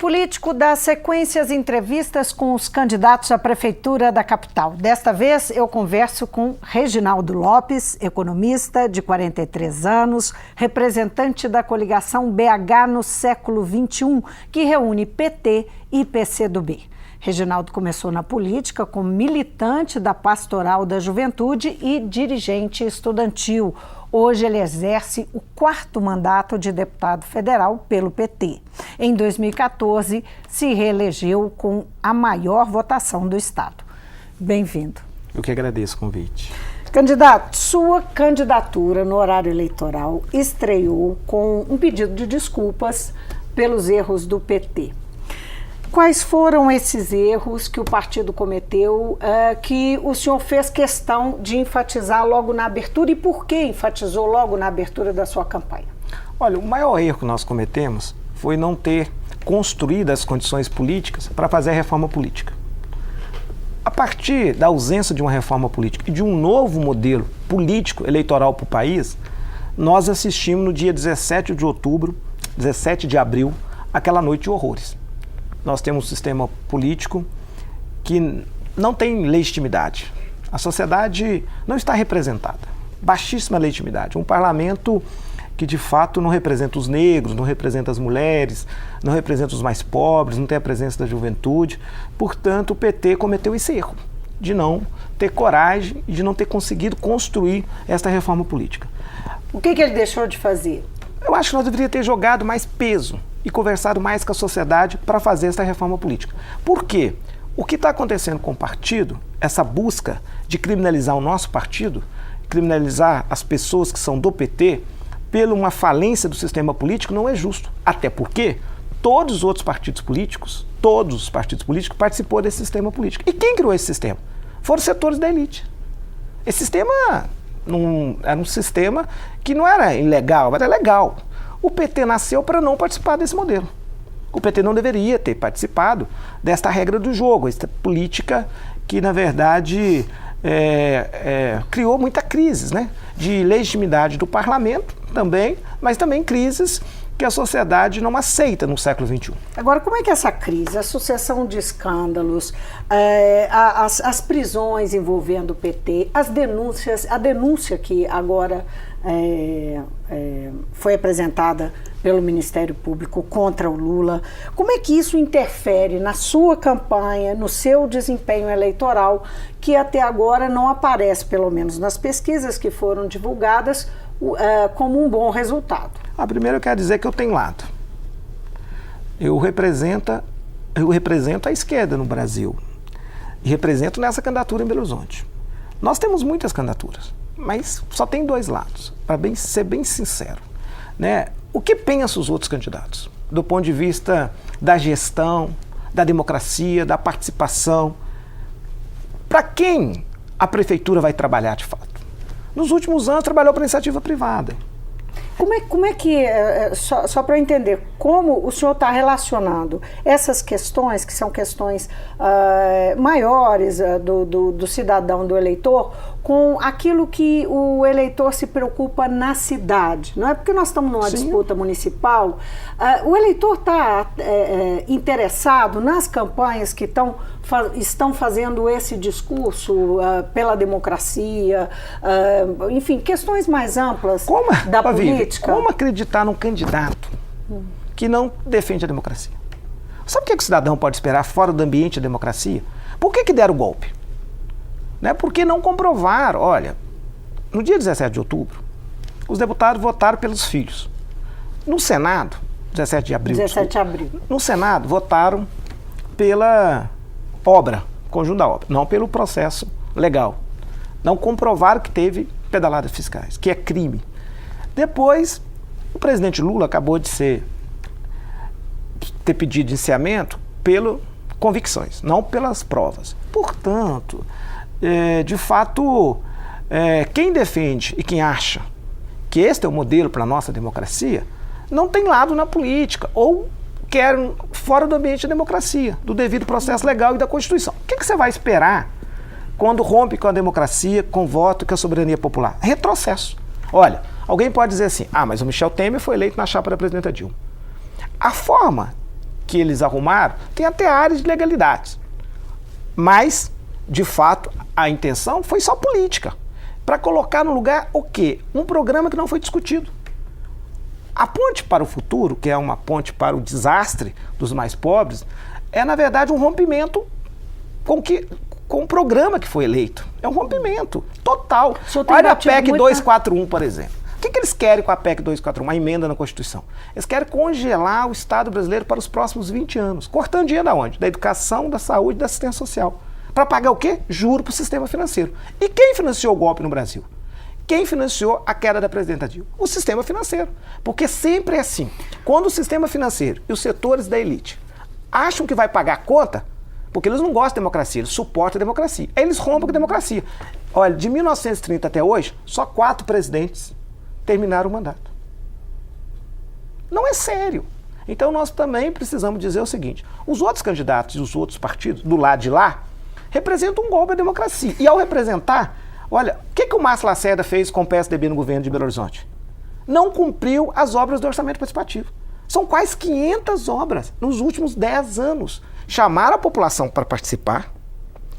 Político dá sequência às entrevistas com os candidatos à Prefeitura da capital. Desta vez, eu converso com Reginaldo Lopes, economista de 43 anos, representante da coligação BH no século XXI, que reúne PT e PCdoB. Reginaldo começou na política como militante da Pastoral da Juventude e dirigente estudantil. Hoje ele exerce o 4º mandato de deputado federal pelo PT. Em 2014, se reelegeu com a maior votação do estado. Bem-vindo. Eu que agradeço o convite. Candidato, sua candidatura no horário eleitoral estreou com um pedido de desculpas pelos erros do PT. Quais foram esses erros que o partido cometeu, que o senhor fez questão de enfatizar logo na abertura e por que enfatizou logo na abertura da sua campanha? Olha, o maior erro que nós cometemos foi não ter construído as condições políticas para fazer a reforma política. A partir da ausência de uma reforma política e de um novo modelo político eleitoral para o país, nós assistimos no dia 17 de abril, aquela noite de horrores. Nós temos um sistema político que não tem legitimidade. A sociedade não está representada. Baixíssima legitimidade. Um parlamento que, de fato, não representa os negros, não representa as mulheres, não representa os mais pobres, não tem a presença da juventude. Portanto, o PT cometeu esse erro de não ter coragem e de não ter conseguido construir esta reforma política. O que ele deixou de fazer? Eu acho que nós deveríamos ter jogado mais peso e conversado mais com a sociedade para fazer essa reforma política. Por quê? O que está acontecendo com o partido, essa busca de criminalizar o nosso partido, criminalizar as pessoas que são do PT, pela uma falência do sistema político, não é justo. Até porque todos os outros partidos políticos participou desse sistema político. E quem criou esse sistema? Foram os setores da elite. Esse sistema era um sistema que não era ilegal, mas era legal. O PT nasceu para não participar desse modelo. O PT não deveria ter participado desta regra do jogo, esta política que, na verdade, criou muita crise, né? De legitimidade do parlamento também, mas também crises que a sociedade não aceita no século XXI. Agora, como é que essa crise, a sucessão de escândalos, as prisões envolvendo o PT, as denúncias, a denúncia que agora foi apresentada pelo Ministério Público contra o Lula, como é que isso interfere na sua campanha, no seu desempenho eleitoral, que até agora não aparece, pelo menos nas pesquisas que foram divulgadas, como um bom resultado? Primeiro eu quero dizer que eu tenho lado. Eu represento a esquerda no Brasil e represento nessa candidatura em Belo Horizonte. Nós temos muitas candidaturas, mas só tem 2 lados, para ser bem sincero, né? O que pensam os outros candidatos? Do ponto de vista da gestão, da democracia, da participação. Para quem a prefeitura vai trabalhar de fato? Nos últimos anos trabalhou para a iniciativa privada. Como é que, só para eu entender, como o senhor está relacionando essas questões, que são questões maiores do cidadão, do eleitor, com aquilo que o eleitor se preocupa na cidade? Não é porque nós estamos numa disputa municipal, o eleitor está interessado nas campanhas que estão fazendo esse discurso pela democracia, enfim, questões mais amplas da política. Como acreditar num candidato que não defende a democracia? Sabe o que o cidadão pode esperar fora do ambiente da democracia? Por que deram o golpe? Né? Porque não comprovaram. Olha, no dia 17 de outubro, os deputados votaram pelos filhos. No Senado, 17 de abril. No Senado, votaram pela obra, conjunto da obra, não pelo processo legal. Não comprovaram que teve pedaladas fiscais, que é crime. Depois, o presidente Lula acabou de ter pedido indiciamento pelas convicções, não pelas provas. Portanto, de fato, quem defende e quem acha que este é o modelo para a nossa democracia, não tem lado na política, ou quer fora do ambiente da democracia, do devido processo legal e da Constituição. O que você vai esperar quando rompe com a democracia, com o voto e com a soberania popular? Retrocesso. Olha, alguém pode dizer assim, mas o Michel Temer foi eleito na chapa da presidenta Dilma. A forma que eles arrumaram tem até áreas de legalidades. Mas, de fato, a intenção foi só política. Para colocar no lugar o quê? Um programa que não foi discutido. A ponte para o futuro, que é uma ponte para o desastre dos mais pobres, é, na verdade, um rompimento com o programa que foi eleito. É um rompimento total. Olha a PEC 241, por exemplo. O que eles querem com a PEC 241, uma emenda na Constituição? Eles querem congelar o Estado brasileiro para os próximos 20 anos. Cortando dinheiro da onde? Da educação, da saúde, da assistência social. Para pagar o quê? Juro para o sistema financeiro. E quem financiou o golpe no Brasil? Quem financiou a queda da presidenta Dilma? O sistema financeiro. Porque sempre é assim. Quando o sistema financeiro e os setores da elite acham que vai pagar a conta, porque eles não gostam de democracia, eles suportam a democracia. Aí eles rompem com a democracia. Olha, de 1930 até hoje, só 4 presidentes terminaram o mandato. Não é sério. Então nós também precisamos dizer o seguinte: os outros candidatos e os outros partidos, do lado de lá, representam um golpe à democracia. E ao representar, olha, o que o Márcio Lacerda fez com o PSDB no governo de Belo Horizonte? Não cumpriu as obras do orçamento participativo. São quase 500 obras nos últimos 10 anos. Chamaram a população para participar,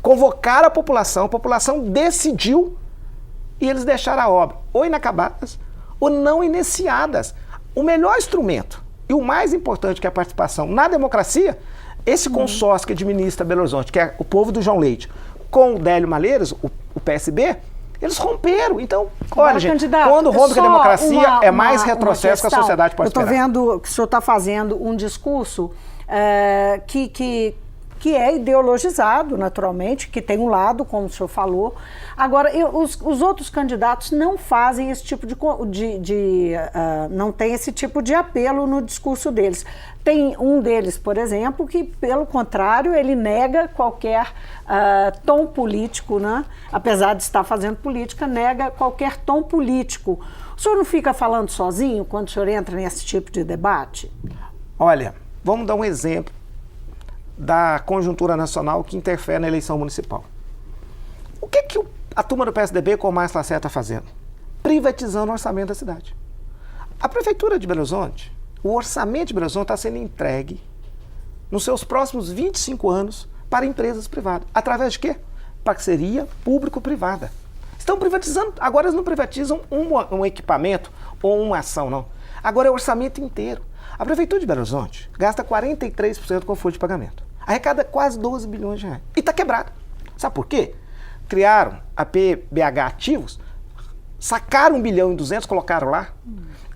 convocaram a população decidiu e eles deixaram a obra ou inacabadas ou não iniciadas. O melhor instrumento e o mais importante que é a participação na democracia, esse consórcio que administra Belo Horizonte, que é o povo do João Leite, com o Délio Malheiros, o PSB, eles romperam. Então, olha, gente, quando rompe com a democracia, é mais retrocesso que a sociedade pode esperar. Eu estou vendo que o senhor está fazendo um discurso que é ideologizado, naturalmente, que tem um lado, como o senhor falou. Agora, os outros candidatos não fazem esse tipo não tem esse tipo de apelo no discurso deles. Tem um deles, por exemplo, que, pelo contrário, ele nega qualquer tom político, né? Apesar de estar fazendo política, nega qualquer tom político. O senhor não fica falando sozinho quando o senhor entra nesse tipo de debate? Olha, vamos dar um exemplo da conjuntura nacional que interfere na eleição municipal. O que a turma do PSDB com o Márcio Lacerda está fazendo? Privatizando o orçamento da cidade. A Prefeitura de Belo Horizonte, o orçamento de Belo Horizonte está sendo entregue nos seus próximos 25 anos para empresas privadas. Através de quê? Parceria público-privada. Estão privatizando. Agora eles não privatizam um equipamento ou uma ação, não. Agora é o orçamento inteiro. A Prefeitura de Belo Horizonte gasta 43% com folha de pagamento. Arrecada quase 12 bilhões de reais. E está quebrado. Sabe por quê? Criaram a PBH Ativos, sacaram 1 bilhão e 200, colocaram lá,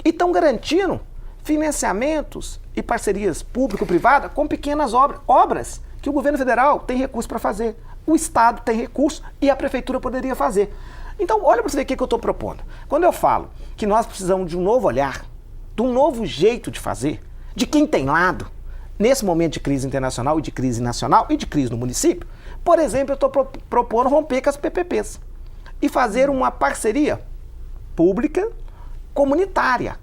e estão garantindo financiamentos e parcerias público-privada com pequenas obras que o governo federal tem recurso para fazer, o Estado tem recurso e a Prefeitura poderia fazer. Então, olha para você ver o que eu estou propondo. Quando eu falo que nós precisamos de um novo olhar, de um novo jeito de fazer, de quem tem lado, nesse momento de crise internacional e de crise nacional e de crise no município, por exemplo, eu estou propondo romper com as PPPs e fazer uma parceria pública comunitária.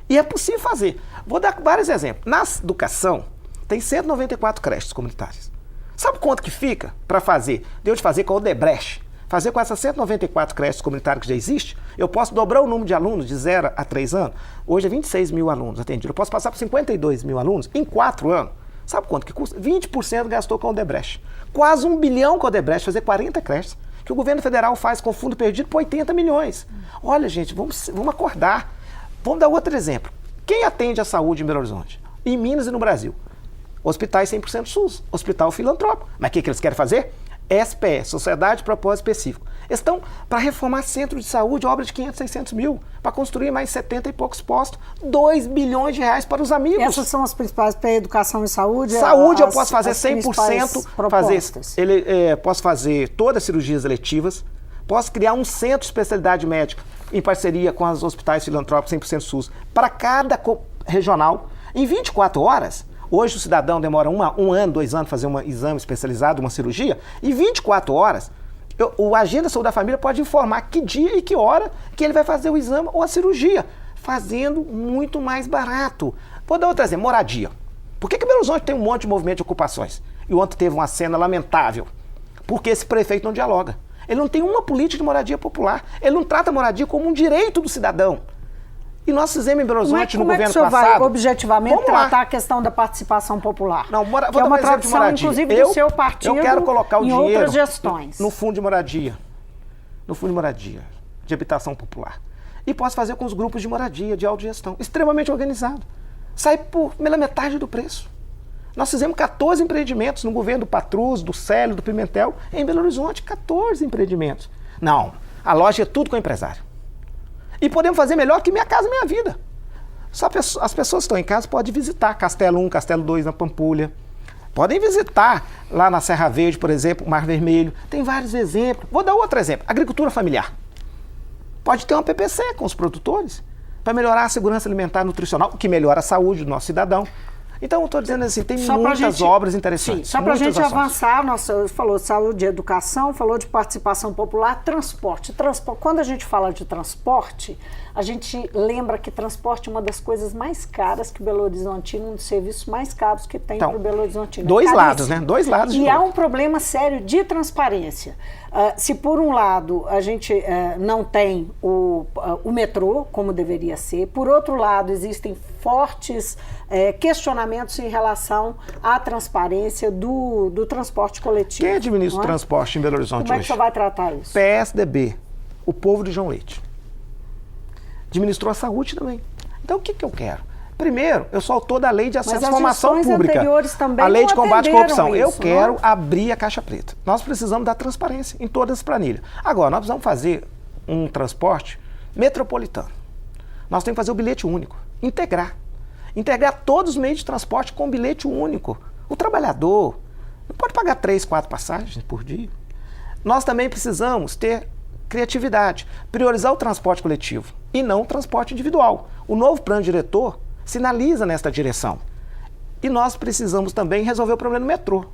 E é possível fazer. Vou dar vários exemplos. Na educação, tem 194 creches comunitárias. Sabe quanto que fica para fazer? Deu de fazer com a Odebrecht. Fazer com essas 194 creches comunitárias que já existem, eu posso dobrar o número de alunos de 0 a 3 anos. Hoje é 26 mil alunos atendidos. Eu posso passar para 52 mil alunos em 4 anos. Sabe quanto que custa? 20% gastou com a Odebrecht. Quase 1 bilhão com a Odebrecht, fazer 40 creches. Que o governo federal faz com fundo perdido por 80 milhões. Olha, gente, vamos acordar. Vamos dar outro exemplo. Quem atende a saúde em Belo Horizonte? Em Minas e no Brasil? Hospitais 100% SUS, hospital filantrópico. Mas o que eles querem fazer? SPE, Sociedade de Propósito Específico. Eles estão para reformar centro de saúde, obra de 500, 600 mil, para construir mais 70 e poucos postos, 2 bilhões de reais para os amigos. Essas são as principais para educação e saúde? Saúde eu posso fazer 100%, posso fazer todas as cirurgias eletivas, posso criar um centro de especialidade médica em parceria com os hospitais filantrópicos 100% SUS para cada regional, em 24 horas. Hoje o cidadão demora um ano, 2 anos para fazer um exame especializado, uma cirurgia, e 24 horas o agente da saúde da família pode informar que dia e que hora que ele vai fazer o exame ou a cirurgia, fazendo muito mais barato. Vou dar outro exemplo, moradia. Por que Belo Horizonte tem um monte de movimento de ocupações? E ontem teve uma cena lamentável, porque esse prefeito não dialoga. Ele não tem uma política de moradia popular, ele não trata a moradia como um direito do cidadão. E nós fizemos em Belo Horizonte no governo passado. Como é que o senhor vai objetivamente tratar a questão da participação popular? Não, vou dar uma tradição, inclusive, do seu partido eu quero colocar o dinheiro outras gestões. No fundo de moradia. No fundo de moradia, de habitação popular. E posso fazer com os grupos de moradia, de autogestão, extremamente organizado. Sai pela metade do preço. Nós fizemos 14 empreendimentos no governo do Patrus, do Célio, do Pimentel, em Belo Horizonte, 14 empreendimentos. Não, a loja é tudo com o empresário. E podemos fazer melhor que Minha Casa Minha Vida. Só as pessoas que estão em casa podem visitar Castelo 1, Castelo 2 na Pampulha. Podem visitar lá na Serra Verde, por exemplo, Mar Vermelho. Tem vários exemplos. Vou dar outro exemplo. Agricultura familiar. Pode ter uma PPC com os produtores para melhorar a segurança alimentar e nutricional, o que melhora a saúde do nosso cidadão. Então, eu estou dizendo assim, tem muitas obras interessantes. Sim, só para a gente avançar, nossa, falou de saúde e educação, falou de participação popular, transporte. Quando a gente fala de transporte, a gente lembra que transporte é uma das coisas mais caras que Belo Horizontino, um dos serviços mais caros que tem para o Belo Horizontino. Dois lados, né? Dois lados. E há um problema sério de transparência. Se por um lado a gente não tem o metrô, como deveria ser, por outro lado existem fortes questionamentos em relação à transparência do transporte coletivo. Quem administra o transporte em Belo Horizonte hoje? Como é que você vai tratar isso? PSDB, o povo de João Leite. Administrou a saúde também. Então o que eu quero? Primeiro, eu sou autor da lei de acesso à informação pública. A lei de combate à corrupção. Isso, eu quero abrir a caixa preta. Nós precisamos da transparência em todas as planilhas. Agora, nós precisamos fazer um transporte metropolitano. Nós temos que fazer o bilhete único. Integrar todos os meios de transporte com bilhete único. O trabalhador não pode pagar 3, 4 passagens por dia. Nós também precisamos ter criatividade, priorizar o transporte coletivo e não o transporte individual. O novo plano diretor sinaliza nesta direção. E nós precisamos também resolver o problema do metrô.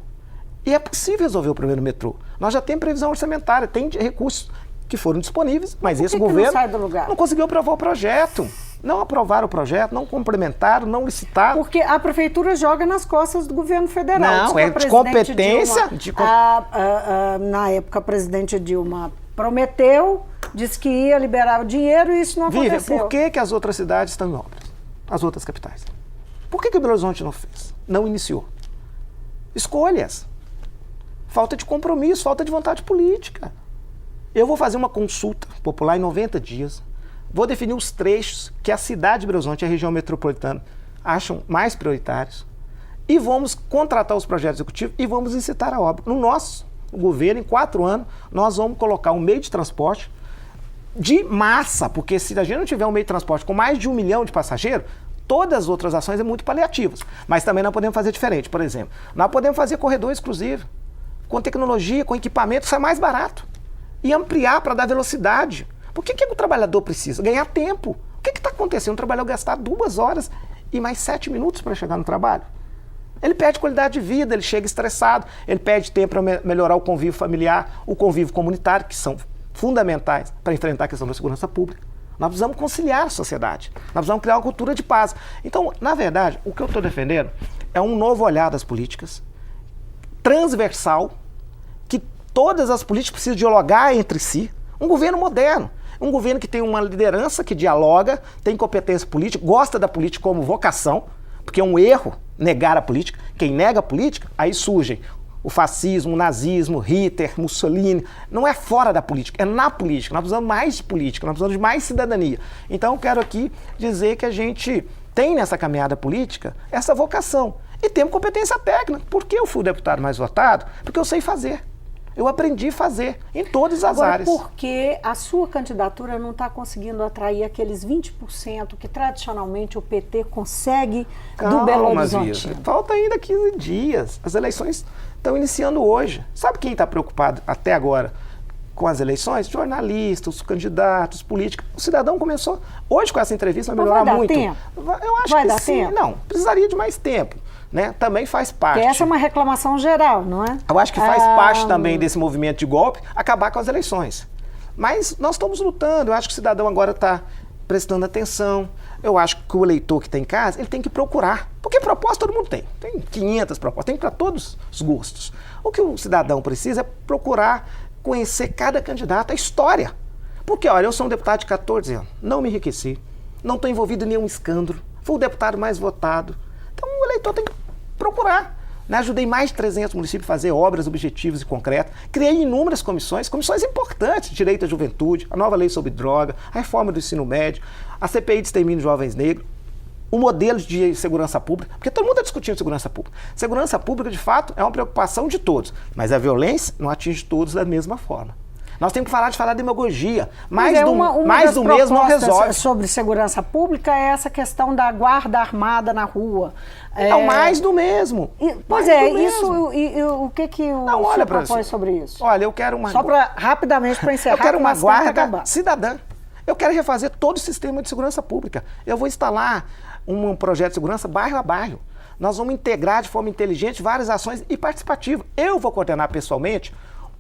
E é possível resolver o problema do metrô. Nós já temos previsão orçamentária, tem recursos que foram disponíveis, mas esse governo não conseguiu aprovar o projeto. Não aprovaram o projeto, não complementaram, não licitaram. Porque a prefeitura joga nas costas do governo federal. Não, é de competência. Na época, a presidente Dilma prometeu, disse que ia liberar o dinheiro e isso não aconteceu. Por que as outras cidades estão em obras? As outras capitais. Por que o Belo Horizonte não fez? Não iniciou? Escolhas. Falta de compromisso, falta de vontade política. Eu vou fazer uma consulta popular em 90 dias. Vou definir os trechos que a cidade de Belo Horizonte e a região metropolitana acham mais prioritários. E vamos contratar os projetos executivos e vamos incitar a obra. No nosso governo, em 4 anos, nós vamos colocar um meio de transporte de massa, porque se a gente não tiver um meio de transporte com mais de 1 milhão de passageiros, todas as outras ações é muito paliativas. Mas também nós podemos fazer diferente, por exemplo. Nós podemos fazer corredor exclusivo, com tecnologia, com equipamento, isso é mais barato. E ampliar para dar velocidade. Por que o trabalhador precisa? Ganhar tempo. O que está acontecendo? O trabalhador gastar 2 horas e mais 7 minutos para chegar no trabalho. Ele perde qualidade de vida, ele chega estressado, ele perde tempo para melhorar o convívio familiar, o convívio comunitário, que são fundamentais para enfrentar a questão da segurança pública. Nós precisamos conciliar a sociedade, nós precisamos criar uma cultura de paz. Então, na verdade, o que eu estou defendendo é um novo olhar das políticas, transversal, que todas as políticas precisam dialogar entre si, um governo moderno, um governo que tem uma liderança que dialoga, tem competência política, gosta da política como vocação, porque é um erro negar a política. Quem nega a política, aí surgem o fascismo, o nazismo, Hitler, Mussolini. Não é fora da política, é na política. Nós precisamos mais de política, nós precisamos de mais cidadania. Então eu quero aqui dizer que a gente tem nessa caminhada política essa vocação. E temos competência técnica. Por que eu fui o deputado mais votado? Porque eu sei fazer. Eu aprendi a fazer em todas as áreas. Por que a sua candidatura não está conseguindo atrair aqueles 20% que tradicionalmente o PT consegue do Belo Horizonte? Falta ainda 15 dias. As eleições estão iniciando hoje. Sabe quem está preocupado até agora com as eleições? Jornalistas, os candidatos, políticos. O cidadão começou hoje com essa entrevista, vai melhorar muito. Tempo? Eu acho que sim. Não, precisaria de mais tempo. Né? Também faz parte. Porque essa é uma reclamação geral, não é? Eu acho que faz parte também desse movimento de golpe acabar com as eleições. Mas nós estamos lutando. Eu acho que o cidadão agora está prestando atenção. Eu acho que o eleitor que está em casa, ele tem que procurar. Porque proposta todo mundo tem. Tem 500 propostas, tem para todos os gostos. O que o cidadão precisa é procurar conhecer cada candidato, a história. Porque, olha, eu sou um deputado de 14 anos, não me enriqueci. não estou envolvido em nenhum escândalo, fui o deputado mais votado. Então o eleitor tem que procurar. Ajudei mais de 300 municípios a fazer obras objetivas e concretas. Criei inúmeras comissões importantes, direito à juventude, a nova lei sobre droga, a reforma do ensino médio, a CPI de extermínio de jovens negros, o modelo de segurança pública, porque todo mundo está discutindo segurança pública. Segurança pública, de fato, é uma preocupação de todos, mas a violência não atinge todos da mesma forma. Nós temos que parar de falar demagogia. Mais do mesmo não resolve. Sobre segurança pública é essa questão da guarda armada na rua. Então, mais do mesmo. Pois é, isso. E o que o senhor propõe sobre isso? Olha, eu quero uma... Só rapidamente para encerrar. Eu quero uma guarda cidadã. Eu quero refazer todo o sistema de segurança pública. Eu vou instalar um projeto de segurança bairro a bairro. Nós vamos integrar de forma inteligente várias ações e participativa. Eu vou coordenar pessoalmente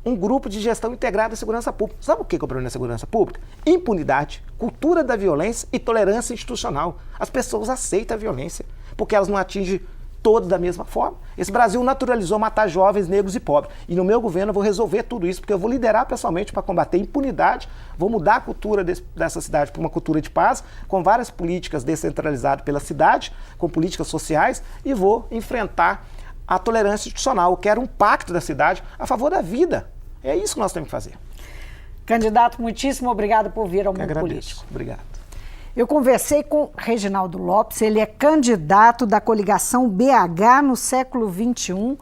um grupo de gestão integrada da segurança pública. Sabe o que é o problema da segurança pública? Impunidade, cultura da violência e tolerância institucional. As pessoas aceitam a violência, porque elas não atingem todos da mesma forma. Esse Brasil naturalizou matar jovens, negros e pobres. E no meu governo eu vou resolver tudo isso, porque eu vou liderar pessoalmente para combater a impunidade, vou mudar a cultura dessa cidade para uma cultura de paz, com várias políticas descentralizadas pela cidade, com políticas sociais, e vou enfrentar a tolerância institucional. Eu quero um pacto da cidade a favor da vida. É isso que nós temos que fazer. Candidato, muitíssimo obrigado por vir ao Mundo Político. Obrigado. Eu conversei com Reginaldo Lopes, ele é candidato da coligação BH no século XXI,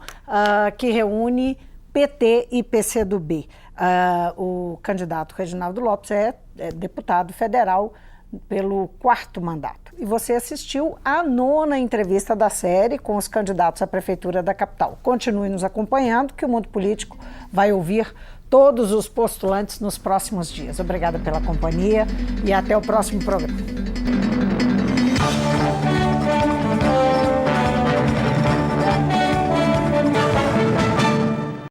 que reúne PT e PCdoB. O candidato Reginaldo Lopes é deputado federal pelo 4º mandato. E você assistiu à 9ª entrevista da série com os candidatos à Prefeitura da capital. Continue nos acompanhando, que o Mundo Político vai ouvir todos os postulantes nos próximos dias. Obrigada pela companhia e até o próximo programa.